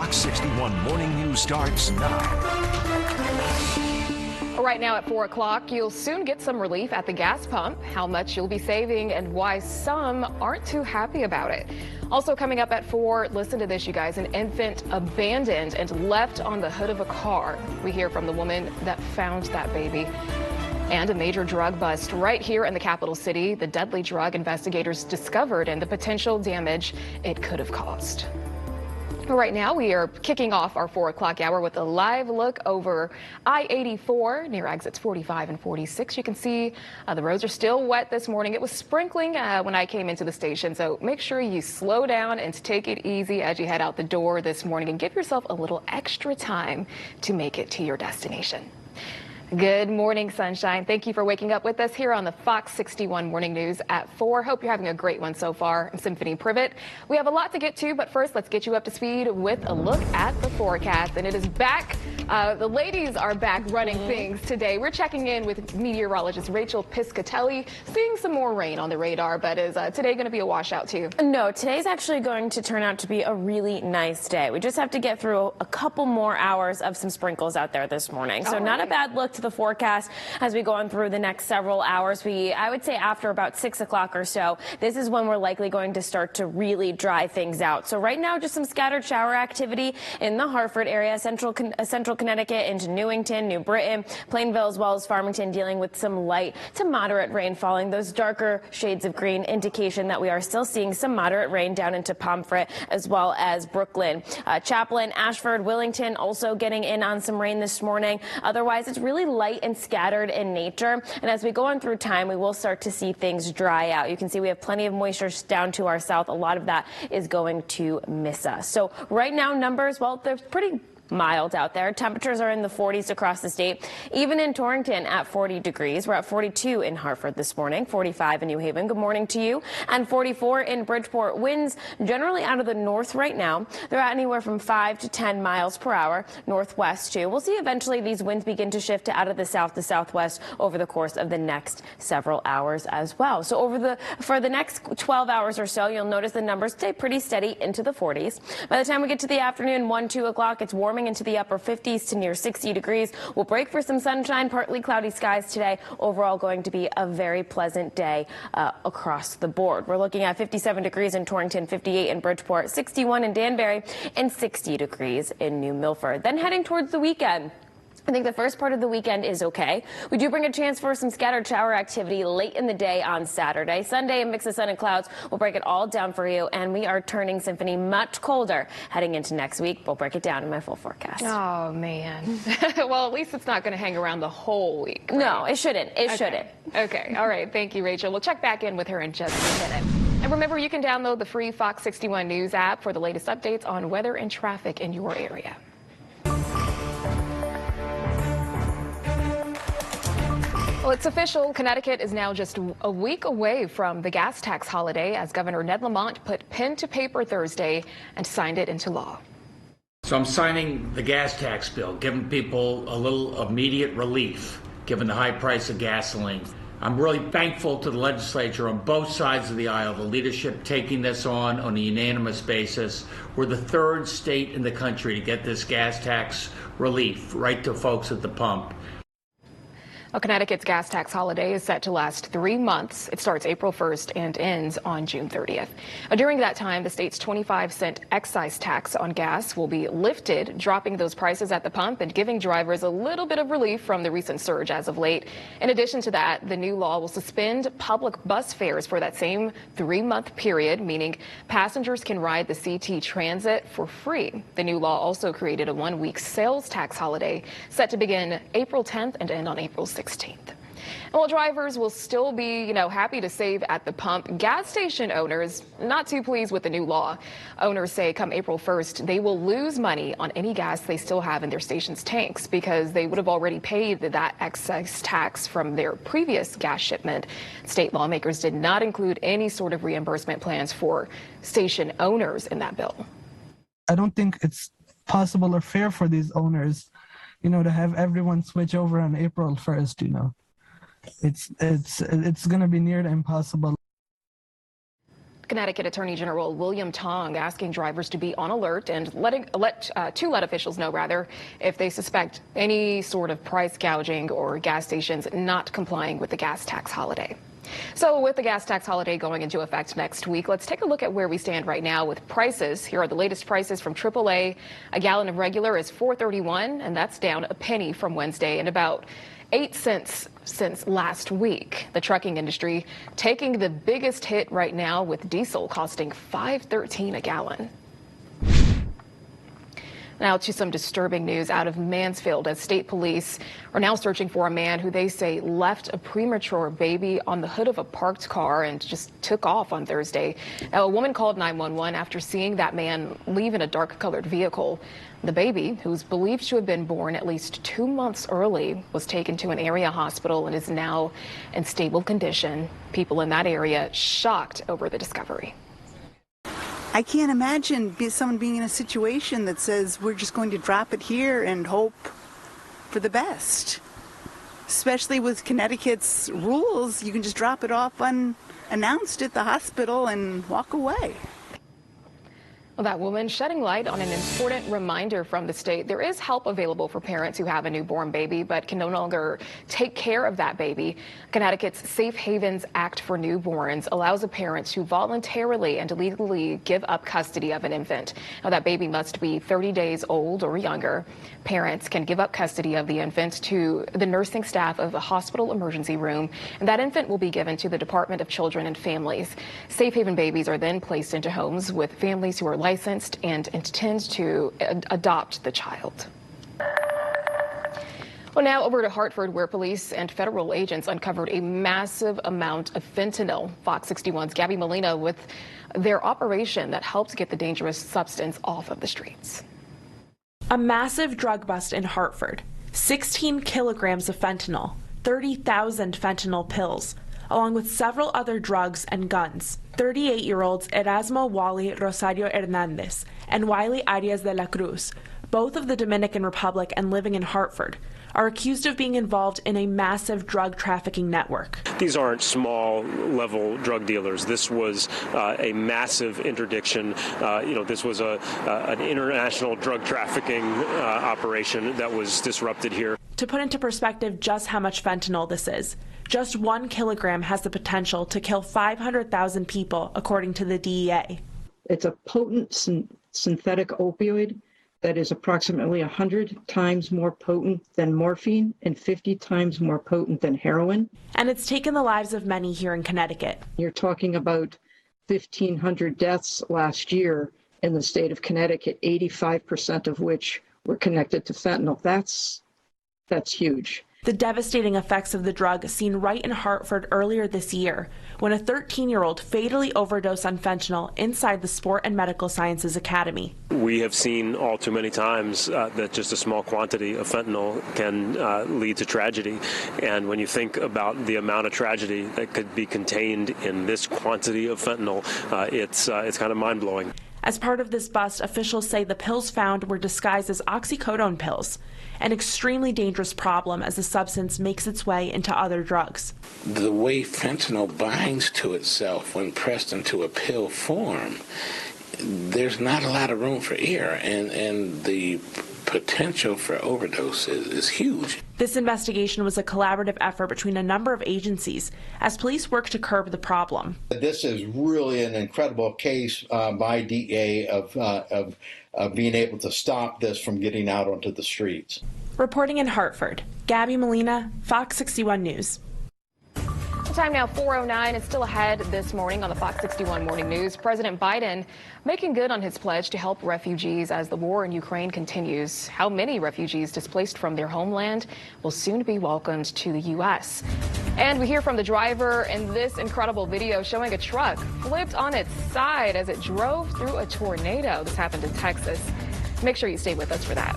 Fox 61 Morning News starts now. Right now at 4 o'clock, you'll soon get some relief at the gas pump, how much you'll be saving and why some aren't too happy about it. Also coming up at 4, listen to this, you guys, an infant abandoned and left on the hood of a car. We hear from the woman that found that baby. And a major drug bust right here in the capital city. The deadly drug investigators discovered and the potential damage it could have caused. Right now, we are kicking off our 4 o'clock hour with a live look over I-84 near exits 45 and 46. You can see the roads are still wet this morning. It was sprinkling when I came into the station, so make sure you slow down and take it easy as you head out the door this morning and give yourself a little extra time to make it to your destination. Good morning, sunshine. Thank you for waking up with us here on the Fox 61 Morning News at 4. Hope you're having a great one so far. I'm Symphony Privet. We have a lot to get to, but first let's get you up to speed with a look at the forecast. And it is back. The ladies are back running things today. We're checking in with meteorologist Rachel Piscatelli, seeing some more rain on the radar, but is today going to be a washout too? No, today's actually going to turn out to be a really nice day. We just have to get through a couple more hours of some sprinkles out there this morning. So not a bad look to the forecast as we go on through the next several hours. I would say after about 6 o'clock or so, this is when we're likely going to start to really dry things out. So right now, just some scattered shower activity in the Hartford area, central Connecticut into Newington, New Britain, Plainville, as well as Farmington, dealing with some light to moderate rain falling. Those darker shades of green indication that we are still seeing some moderate rain down into Pomfret as well as Brooklyn. Chaplin, Ashford, Willington also getting in on some rain this morning. Otherwise, it's really light and scattered in nature. And as we go on through time, we will start to see things dry out. You can see we have plenty of moisture down to our south. A lot of that is going to miss us. So right now, numbers, well, they're pretty mild out there. Temperatures are in the 40s across the state, even in Torrington at 40 degrees. We're at 42 in Hartford this morning, 45 in New Haven. Good morning to you. And 44 in Bridgeport. Winds generally out of the north right now. They're at anywhere from 5 to 10 miles per hour. Northwest too. We'll see eventually these winds begin to shift out of the south to southwest over the course of the next several hours as well. So for the next 12 hours or so, you'll notice the numbers stay pretty steady into the 40s. By the time we get to the afternoon, 1, 2 o'clock, it's warm into the upper 50s to near 60 degrees. We'll break for some sunshine, partly cloudy skies today. Overall going to be a very pleasant day across the board. We're looking at 57 degrees in Torrington, 58 in Bridgeport, 61 in Danbury, and 60 degrees in New Milford. Then heading towards the weekend. I think the first part of the weekend is okay. We do bring a chance for some scattered shower activity late in the day on Saturday. Sunday, a mix of sun and clouds. We'll break it all down for you, and we are turning Symphony much colder heading into next week. We'll break it down in my full forecast. Oh, man. Well, at least it's not going to hang around the whole week. Right? No, it shouldn't. It shouldn't. Okay. All right. Thank you, Rachel. We'll check back in with her in just a minute. And remember, you can download the free Fox 61 News app for the latest updates on weather and traffic in your area. Well, it's official. Connecticut is now just a week away from the gas tax holiday as Governor Ned Lamont put pen to paper Thursday and signed it into law. So I'm signing the gas tax bill, giving people a little immediate relief given the high price of gasoline. I'm really thankful to the legislature on both sides of the aisle, the leadership taking this on a unanimous basis. We're the third state in the country to get this gas tax relief right to folks at the pump. Well, Connecticut's gas tax holiday is set to last 3 months. It starts April 1st and ends on June 30th. During that time, the state's 25-cent excise tax on gas will be lifted, dropping those prices at the pump and giving drivers a little bit of relief from the recent surge as of late. In addition to that, the new law will suspend public bus fares for that same 3-month period, meaning passengers can ride the CT Transit for free. The new law also created a 1-week sales tax holiday set to begin April 10th and end on April 16th. And while drivers will still be, happy to save at the pump, gas station owners not too pleased with the new law. Owners say come April 1st, they will lose money on any gas they still have in their station's tanks because they would have already paid that excise tax from their previous gas shipment. State lawmakers did not include any sort of reimbursement plans for station owners in that bill. I don't think it's possible or fair for these owners to have everyone switch over on April 1st, It's going to be near to impossible. Connecticut Attorney General William Tong asking drivers to be on alert and let officials know if they suspect any sort of price gouging or gas stations not complying with the gas tax holiday. So with the gas tax holiday going into effect next week, let's take a look at where we stand right now with prices. Here are the latest prices from AAA. A gallon of regular is $4.31, and that's down a penny from Wednesday and about 8 cents since last week. The trucking industry taking the biggest hit right now with diesel costing $5.13 a gallon. Now to some disturbing news out of Mansfield, as state police are now searching for a man who they say left a premature baby on the hood of a parked car and just took off on Thursday. Now, a woman called 911 after seeing that man leave in a dark-colored vehicle. The baby, who's believed to have been born at least 2 months early, was taken to an area hospital and is now in stable condition. People in that area shocked over the discovery. I can't imagine someone being in a situation that says we're just going to drop it here and hope for the best. Especially with Connecticut's rules, you can just drop it off unannounced at the hospital and walk away. Well, that woman shedding light on an important reminder from the state. There is help available for parents who have a newborn baby but can no longer take care of that baby. Connecticut's Safe Havens Act for Newborns allows a parent to voluntarily and legally give up custody of an infant. Now, that baby must be 30 days old or younger. Parents can give up custody of the infant to the nursing staff of the hospital emergency room, and that infant will be given to the Department of Children and Families. Safe Haven babies are then placed into homes with families who are licensed and intend to adopt the child. Well, now over to Hartford, where police and federal agents uncovered a massive amount of fentanyl. Fox 61's Gabby Molina with their operation that helped get the dangerous substance off of the streets. A massive drug bust in Hartford. 16 kilograms of fentanyl, 30,000 fentanyl pills, along with several other drugs and guns. 38-year-olds Erasmo Wally Rosario Hernandez and Wiley Arias de la Cruz, both of the Dominican Republic and living in Hartford, are accused of being involved in a massive drug trafficking network. These aren't small-level drug dealers. This was a massive interdiction. This was an international drug trafficking operation that was disrupted here. To put into perspective just how much fentanyl this is, just 1 kilogram has the potential to kill 500,000 people, according to the DEA. It's a potent synthetic opioid that is approximately 100 times more potent than morphine and 50 times more potent than heroin. And it's taken the lives of many here in Connecticut. You're talking about 1,500 deaths last year in the state of Connecticut, 85% of which were connected to fentanyl. That's huge. The devastating effects of the drug seen right in Hartford earlier this year, when a 13-year-old fatally overdosed on fentanyl inside the Sport and Medical Sciences Academy. We have seen all too many times that just a small quantity of fentanyl can lead to tragedy. And when you think about the amount of tragedy that could be contained in this quantity of fentanyl, it's kind of mind-blowing. As part of this bust, officials say the pills found were disguised as oxycodone pills, an extremely dangerous problem as the substance makes its way into other drugs. The way fentanyl binds to itself when pressed into a pill form, there's not a lot of room for error, and the potential for overdose is huge. This investigation was a collaborative effort between a number of agencies as police work to curb the problem. This is really an incredible case by DEA of being able to stop this from getting out onto the streets. Reporting in Hartford, Gabby Molina, Fox 61 News. Time now 4:09. It's still ahead this morning on the Fox 61 Morning News. President Biden making good on his pledge to help refugees as the war in Ukraine continues. How many refugees displaced from their homeland will soon be welcomed to the U.S. And we hear from the driver in this incredible video showing a truck flipped on its side as it drove through a tornado. This happened in Texas. Make sure you stay with us for that.